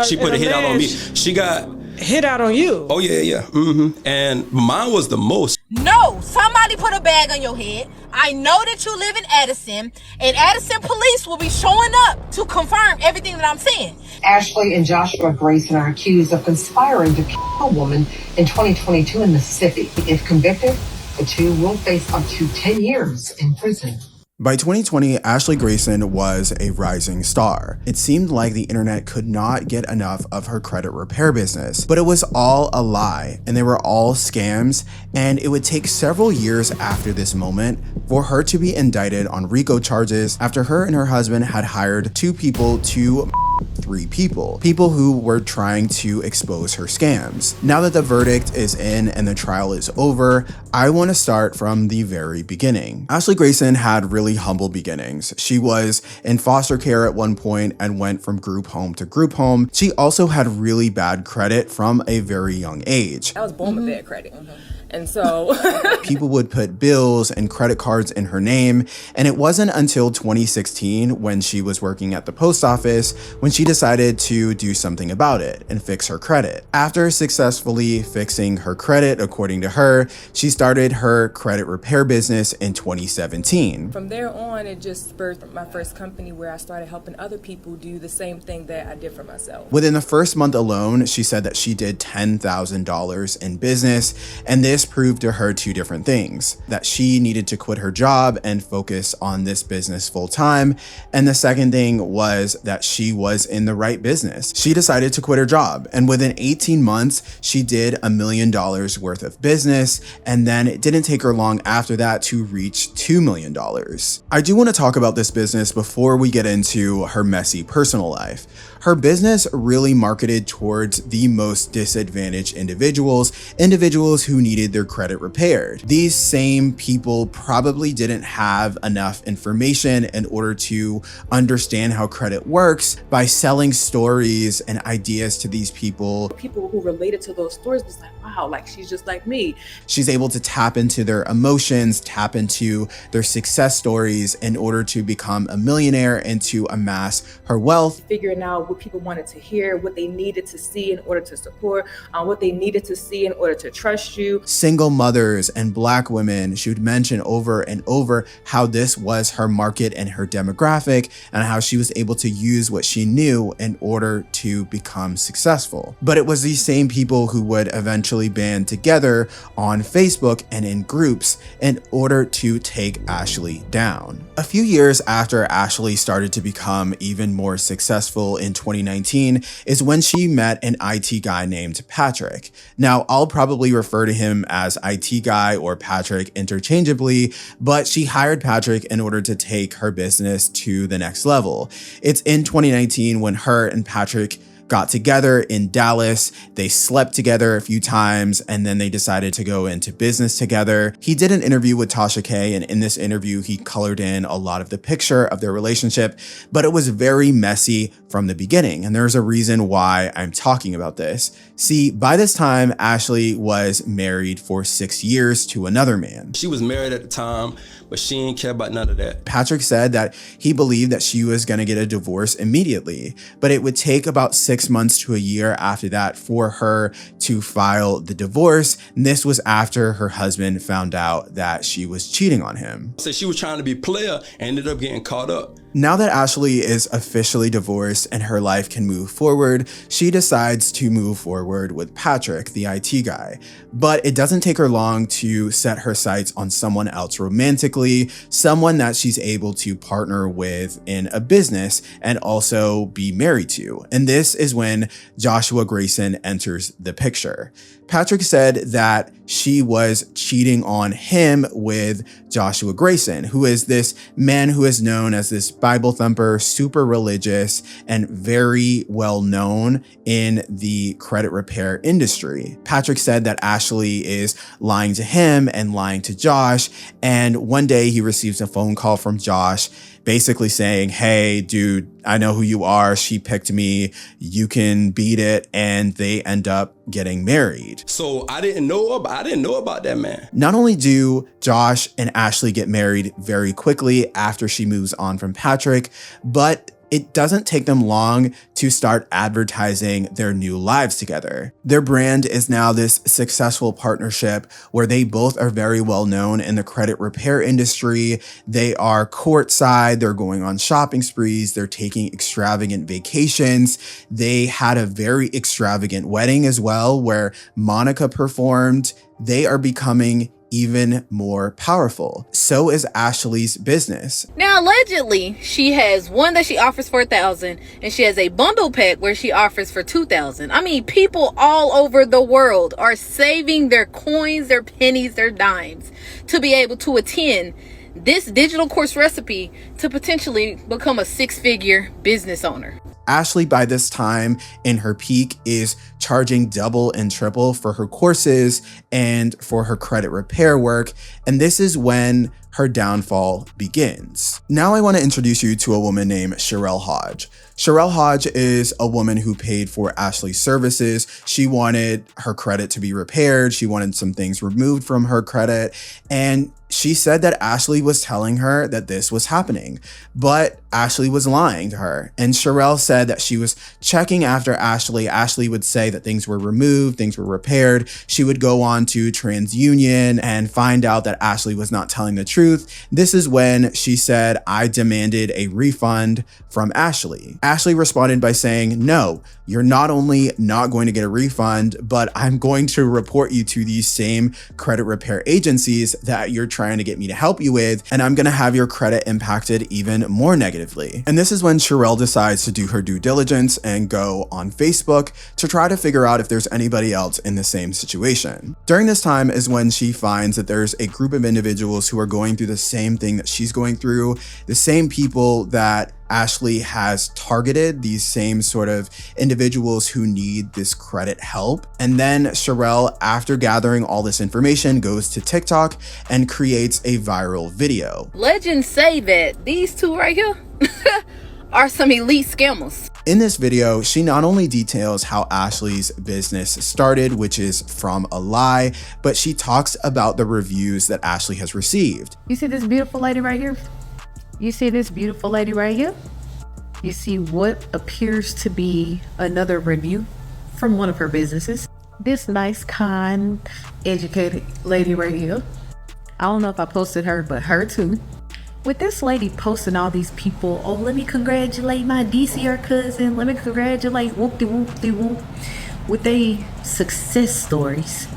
She put a hit out on me. She got hit out on you. Oh yeah. And mine was the most. No, somebody put a bag on your head. I know that you live in Edison, and Edison police will be showing up to confirm everything that I'm saying. Ashley and Joshua Grayson are accused of conspiring to kill a woman in 2022 in Mississippi. If convicted, the two will face up to 10 years in prison. By 2020, Ashley Grayson was a rising star. It seemed like the internet could not get enough of her credit repair business, but it was all a lie and they were all scams, and it would take several years after this moment for her to be indicted on RICO charges after her and her husband had hired two people to three people who were trying to expose her scams. Now that the verdict is in and the trial is over, I want to start from the very beginning. Ashley Grayson had really humble beginnings. She was in foster care at one point and went from group home to group home. She also had really bad credit from a very young age. I was born with bad credit. And so people would put bills and credit cards in her name, and it wasn't until 2016 when she was working at the post office when she decided to do something about it and fix her credit. After successfully fixing her credit, according to her, she started her credit repair business in 2017. From there on, it just spurred my first company where I started helping other people do the same thing that I did for myself. Within the first month alone, she said that she did $10,000 in business, and this proved to her two different things: that she needed to quit her job and focus on this business full time, and the second thing was that she was in the right business. She decided to quit her job, and within 18 months, she did $1 million worth of business, and then it didn't take her long after that to reach $2 million. I do want to talk about this business before we get into her messy personal life. Her business really marketed towards the most disadvantaged individuals who needed their credit repaired. These same people probably didn't have enough information in order to understand how credit works. By selling stories and ideas to these people who related to those stories was like, wow, like she's just like me. She's able to tap into their emotions, tap into their success stories in order to become a millionaire and to amass her wealth. Figuring out what people wanted to hear, what they needed to see in order to support, what they needed to see in order to trust you. Single mothers and Black women, she would mention over and over how this was her market and her demographic, and how she was able to use what she knew in order to become successful. But it was these same people who would eventually band together on Facebook and in groups in order to take Ashley down. A few years after Ashley started to become even more successful in 2019 is when she met an IT guy named Patrick. Now, I'll probably refer to him as IT guy or Patrick interchangeably, but she hired Patrick in order to take her business to the next level. It's in 2019 when her and Patrick got together in Dallas. They slept together a few times, and then they decided to go into business together. He did an interview with Tasha K, and in this interview, he colored in a lot of the picture of their relationship, but it was very messy from the beginning, and there's a reason why I'm talking about this. See, by this time, Ashley was married for 6 years to another man. She was married at the time, but she didn't care about none of that. Patrick said that he believed that she was going to get a divorce immediately, but it would take about 6 months to a year after that for her to file the divorce. And this was after her husband found out that she was cheating on him. So she was trying to be player and ended up getting caught up. Now that Ashley is officially divorced and her life can move forward, she decides to move forward with Patrick, the IT guy. But it doesn't take her long to set her sights on someone else romantically, someone that she's able to partner with in a business and also be married to. And this is when Joshua Grayson enters the picture. Patrick said that she was cheating on him with Joshua Grayson, who is this man who is known as this Bible thumper, super religious, and very well known in the credit repair industry. Patrick said that Ashley is lying to him and lying to Josh, and one day he receives a phone call from Josh basically saying, hey, dude, I know who you are. She picked me. You can beat it. And they end up getting married. So I didn't know about that man. Not only do Josh and Ashley get married very quickly after she moves on from Patrick, but It doesn't take them long to start advertising their new lives together. Their brand is now this successful partnership where they both are very well known in the credit repair industry. They are courtside, they're going on shopping sprees, they're taking extravagant vacations. They had a very extravagant wedding as well, where Monica performed. They are becoming even more powerful. So is Ashley's business. Now, allegedly, she has one that she offers for $1,000, and she has a bundle pack where she offers for $2,000. I mean, people all over the world are saving their coins, their pennies, their dimes to be able to attend this digital course recipe to potentially become a six-figure business owner. Ashley, by this time in her peak, is charging double and triple for her courses and for her credit repair work. And this is when her downfall begins. Now I want to introduce you to a woman named Sherell Hodge. Sherell Hodge is a woman who paid for Ashley's services. She wanted her credit to be repaired. She wanted some things removed from her credit. And she said that Ashley was telling her that this was happening, but Ashley was lying to her. And Sherell said that she was checking after Ashley. Ashley would say that things were removed, things were repaired. She would go on to TransUnion and find out that Ashley was not telling the truth. This is when she said, "I demanded a refund from Ashley." Ashley responded by saying, "No, you're not only not going to get a refund, but I'm going to report you to these same credit repair agencies that you're trying to get me to help you with, and I'm going to have your credit impacted even more negatively." And this is when Sherell decides to do her due diligence and go on Facebook to try to figure out if there's anybody else in the same situation. During this time is when she finds that there's a group of individuals who are going through the same thing that she's going through, the same people that Ashley has targeted, these same sort of individuals who need this credit help. And then Sherell, after gathering all this information, goes to TikTok and creates a viral video. Legends say that these two right here are some elite scammers. In this video, she not only details how Ashley's business started, which is from a lie, but she talks about the reviews that Ashley has received. You see this beautiful lady right here? You see this beautiful lady right here? You see what appears to be another review from one of her businesses. This nice, kind, educated lady right here. I don't know if I posted her, but her too. With this lady posting all these people, oh, let me congratulate my DCR cousin. Let me congratulate whoop-de-whoop-de-whoop with their success stories.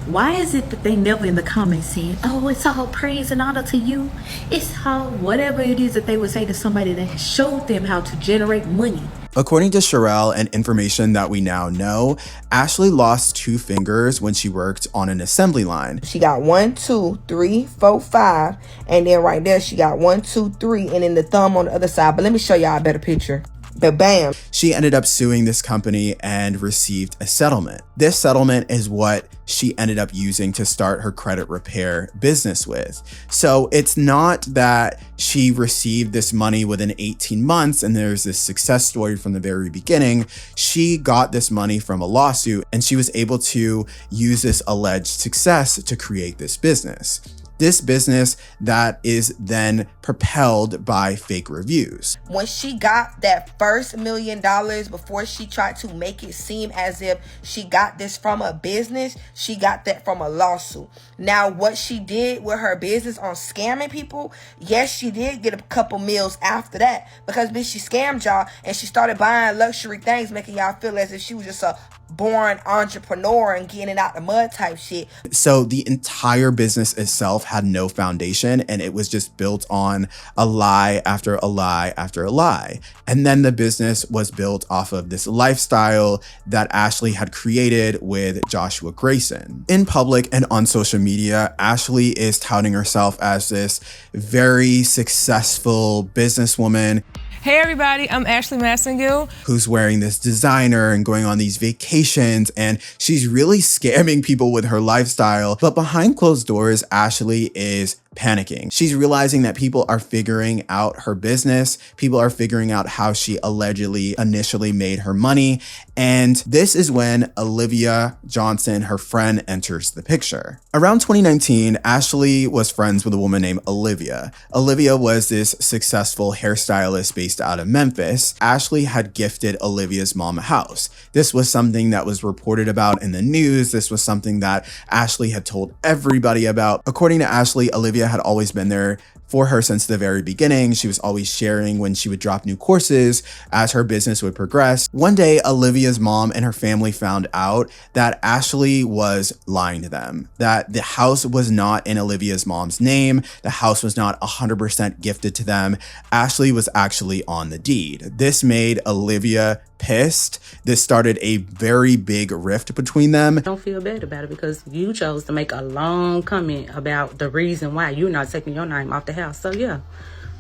Why is it that they never in the comments saying, oh, it's all praise and honor to you? It's how, whatever it is that they would say to somebody that showed them how to generate money. According to Sherell and information that we now know, Ashley lost 2 fingers when she worked on an assembly line. She got 1, 2, 3, 4, 5, and then right there she got 1, 2, 3, and then the thumb on the other side. But let me show y'all a better picture. But bam. She ended up suing this company and received a settlement. This settlement is what she ended up using to start her credit repair business with. So it's not that she received this money within 18 months and there's this success story from the very beginning. She got this money from a lawsuit and she was able to use this alleged success to create this business. This business that is then propelled by fake reviews. When she got that first $1 million, before she tried to make it seem as if she got this from a business, she got that from a lawsuit. Now, what she did with her business on scamming people, yes, she did get a couple meals after that, because bitch, she scammed y'all and she started buying luxury things, making y'all feel as if she was just a born entrepreneur and getting it out the mud type shit. So the entire business itself had no foundation and it was just built on a lie after a lie after a lie. And then the business was built off of this lifestyle that Ashley had created with Joshua Grayson. In public and on social media, Ashley is touting herself as this very successful businesswoman. Hey everybody, I'm Ashley Massengill, who's wearing this designer and going on these vacations, and she's really scamming people with her lifestyle. But behind closed doors, Ashley is panicking. She's realizing that people are figuring out her business. People are figuring out how she allegedly initially made her money. And this is when Olivia Johnson, her friend, enters the picture. Around 2019, Ashley was friends with a woman named Olivia. Olivia was this successful hairstylist based out of Memphis. Ashley had gifted Olivia's mom a house. This was something that was reported about in the news. This was something that Ashley had told everybody about. According to Ashley, Olivia had always been there for her since the very beginning. She was always sharing when she would drop new courses as her business would progress. One day, Olivia's mom and her family found out that Ashley was lying to them, that the house was not in Olivia's mom's name. The house was not 100% gifted to them. Ashley was actually on the deed. This made Olivia pissed. This started a very big rift between them. Don't feel bad about it because you chose to make a long comment about the reason why you're not taking your name off the house. So yeah,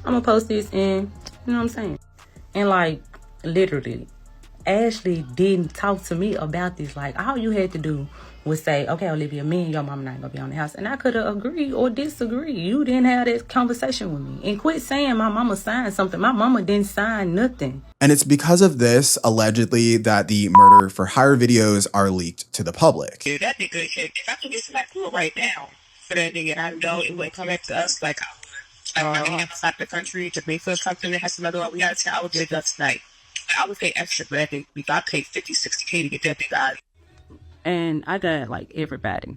I'm gonna post this and you know what I'm saying? And like literally, Ashley didn't talk to me about this. Like all you had to do was say, okay, Olivia, me and your mama not gonna be on the house. And I could have agreed or disagreed. You didn't have that conversation with me. And quit saying my mama signed something. My mama didn't sign nothing. And it's because of this, allegedly, that the murder for hire videos are leaked to the public. Dude, that'd be good shit. If I could get some cool right now for that nigga, I know it would come back to us like I would. I mean, outside the country to pay for something that has another one. We got to I would get it done tonight. I would pay extra for that thing. We got paid 50, 60K to get that thing out. And I got like everybody.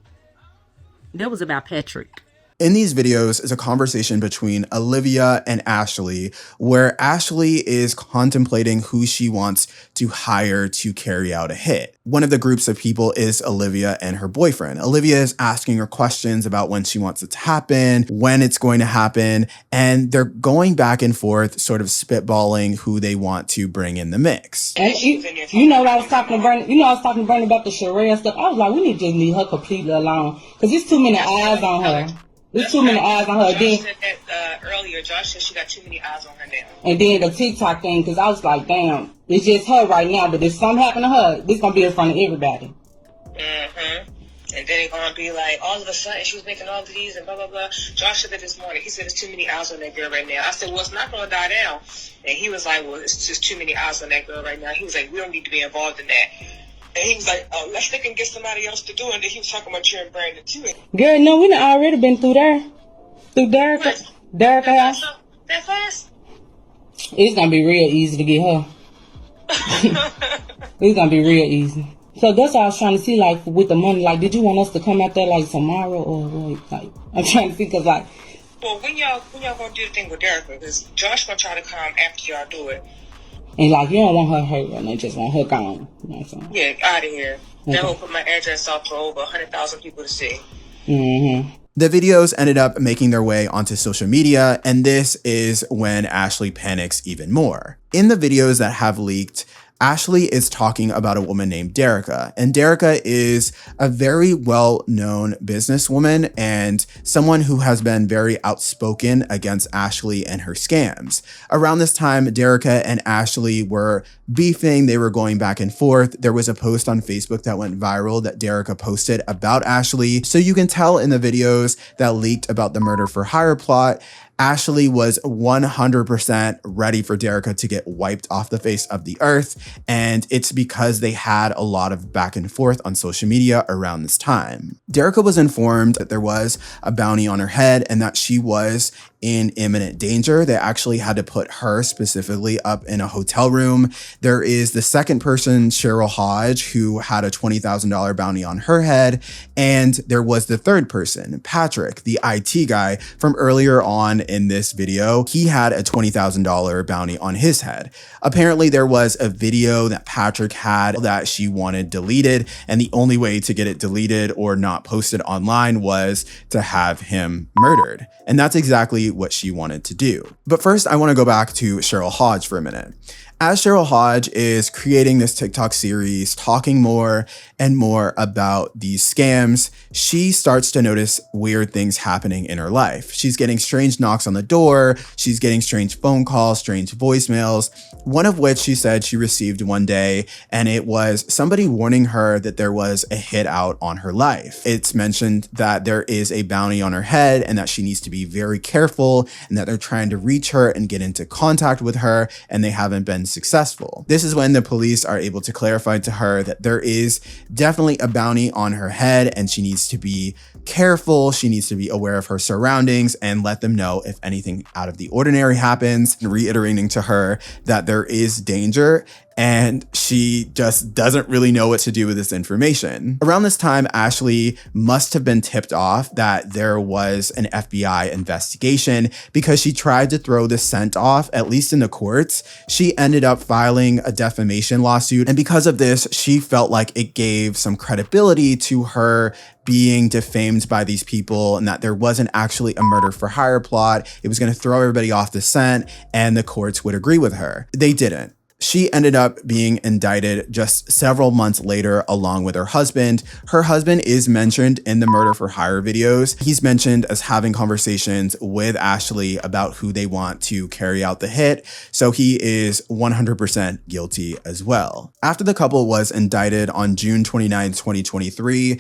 That was about Patrick. In these videos is a conversation between Olivia and Ashley, where Ashley is contemplating who she wants to hire to carry out a hit. One of the groups of people is Olivia and her boyfriend. Olivia is asking her questions about when she wants it to happen, when it's going to happen, and they're going back and forth, sort of spitballing who they want to bring in the mix. And you know, I was talking to Bernie. I was talking to Bernie about the Sherell stuff. I was like, we need to just leave her completely alone because there's too many eyes on her. There's too many eyes on her. Josh said that earlier. Josh said she got too many eyes on her now. And then the TikTok thing, because I was like, damn, it's just her right now. But if something happened to her, this going to be in front of everybody. Mm-hmm. And then they're going to be like, all of a sudden, she was making all of these and blah, blah, blah. Josh said that this morning. He said, there's too many eyes on that girl right now. I said, well, it's not going to die down. And he was like, well, it's just too many eyes on that girl right now. He was like, we don't need to be involved in that. And he was like, oh, let's think and get somebody else to do it. And then he was talking about you and Brandon, too. Girl, no, we done already been through there. Through Derricka house. That fast? It's gonna be real easy to get her. It's gonna be real easy. So that's what I was trying to see, like with the money. Like, did you want us to come out there like tomorrow or what? Like, I'm trying to see, cause like. Well, when y'all gonna do the thing with Derricka? Because Josh gonna try to come after y'all do it. And like, you don't want her hurt, and they just want her gone. You know what I'm saying? Yeah, out of here. Okay. That will put my address out for over 100,000 people to see. Mm-hmm. The videos ended up making their way onto social media, and this is when Ashley panics even more. In the videos that have leaked, Ashley is talking about a woman named Derricka, and Derricka is a very well-known businesswoman and someone who has been very outspoken against Ashley and her scams. Around this time, Derricka and Ashley were beefing. They were going back and forth. There was a post on Facebook that went viral that Derricka posted about Ashley. So you can tell in the videos that leaked about the murder for hire plot, Ashley was 100% ready for Derricka to get wiped off the face of the earth, and it's because they had a lot of back and forth on social media around this time. Derricka was informed that there was a bounty on her head and that she was in imminent danger. They actually had to put her specifically up in a hotel room. There is the second person, Sherell Hodge, who had a $20,000 bounty on her head. And there was the third person, Patrick, the IT guy from earlier on in this video. He had a $20,000 bounty on his head. Apparently there was a video that Patrick had that she wanted deleted. And the only way to get it deleted or not posted online was to have him murdered. And that's exactly what she wanted to do. But first, I want to go back to Sherell Hodge for a minute. As Sherell Hodge is creating this TikTok series, talking more and more about these scams, she starts to notice weird things happening in her life. She's getting strange knocks on the door. She's getting strange phone calls, strange voicemails, one of which she said she received one day, and it was somebody warning her that there was a hit out on her life. It's mentioned that there is a bounty on her head and that she needs to be very careful, and that they're trying to reach her and get into contact with her, and they haven't been successful. This is when the police are able to clarify to her that there is definitely a bounty on her head and she needs to be careful. She needs to be aware of her surroundings and let them know if anything out of the ordinary happens, reiterating to her that there is danger, and she just doesn't really know what to do with this information. Around this time, Ashley must have been tipped off that there was an FBI investigation because she tried to throw the scent off, at least in the courts. She ended up filing a defamation lawsuit, and because of this, she felt like it gave some credibility to her being defamed by these people and that there wasn't actually a murder for hire plot. It was going to throw everybody off the scent and the courts would agree with her. They didn't. She ended up being indicted just several months later along with her husband. Her husband is mentioned in the murder for hire videos. He's mentioned as having conversations with Ashley about who they want to carry out the hit. So he is 100% guilty as well. After the couple was indicted on June 29, 2023,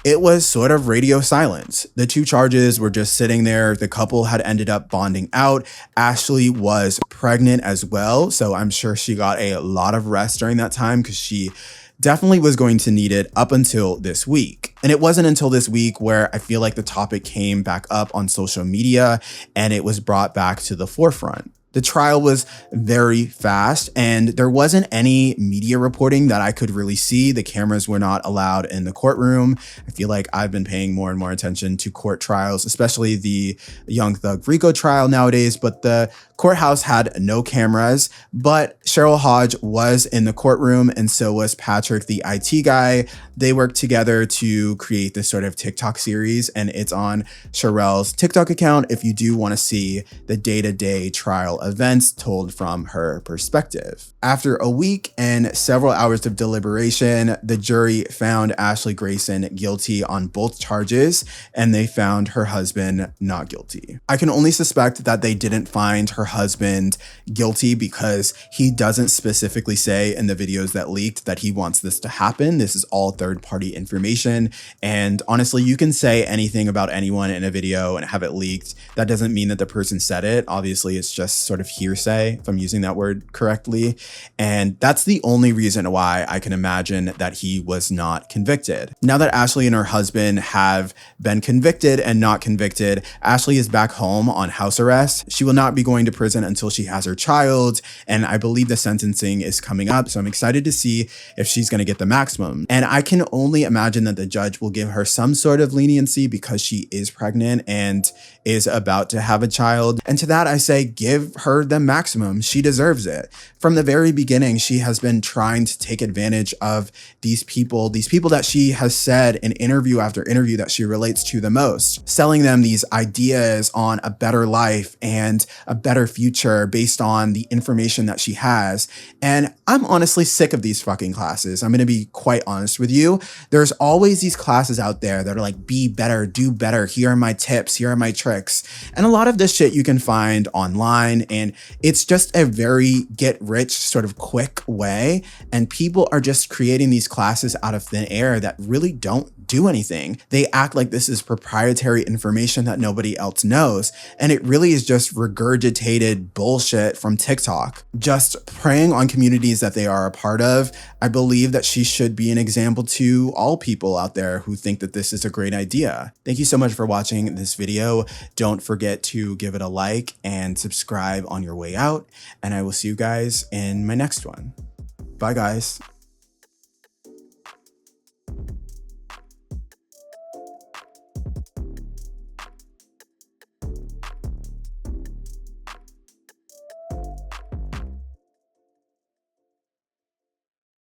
it was sort of radio silence. The two charges were just sitting there. The couple had ended up bonding out. Ashley was pregnant as well, so I'm sure she got a lot of rest during that time because she definitely was going to need it up until this week. And it wasn't until this week where I feel like the topic came back up on social media and it was brought back to the forefront. The trial was very fast and there wasn't any media reporting that I could really see. The cameras were not allowed in the courtroom. I feel like I've been paying more and more attention to court trials, especially the Young Thug Rico trial nowadays, but the courthouse had no cameras. But Sherell Hodge was in the courtroom and so was Patrick, the IT guy. They worked together to create this sort of TikTok series, and it's on Sherell's TikTok account if you do want to see the day-to-day trial events told from her perspective. After a week and several hours of deliberation, the jury found Ashley Grayson guilty on both charges, and they found her husband not guilty. I can only suspect that they didn't find her husband guilty because he doesn't specifically say in the videos that leaked that he wants this to happen. This is all third-party information, and honestly, you can say anything about anyone in a video and have it leaked. That doesn't mean that the person said it. Obviously, it's just sort of hearsay, if I'm using that word correctly. And that's the only reason why I can imagine that he was not convicted. Now that Ashley and her husband have been convicted and not convicted, Ashley is back home on house arrest. She will not be going to prison until she has her child, and I believe the sentencing is coming up, so I'm excited to see if she's going to get the maximum. And I can only imagine that the judge will give her some sort of leniency because she is pregnant and is about to have a child. And to that I say, give her the maximum. She deserves it. From the very beginning, she has been trying to take advantage of these people that she has said in interview after interview that she relates to the most, selling them these ideas on a better life and a better future based on the information that she has. And I'm honestly sick of these fucking classes. I'm going to be quite honest with you. There's always these classes out there that are like, be better, do better. Here are my tips. Here are my tricks. And a lot of this shit you can find online, and it's just a very get rich sort of quick way. And people are just creating these classes out of thin air that really don't do anything. They act like this is proprietary information that nobody else knows. And it really is just regurgitated bullshit from TikTok, just preying on communities that they are a part of. I believe that she should be an example to all people out there who think that this is a great idea. Thank you so much for watching this video. Don't forget to give it a like and subscribe on your way out. And I will see you guys in my next one. Bye guys.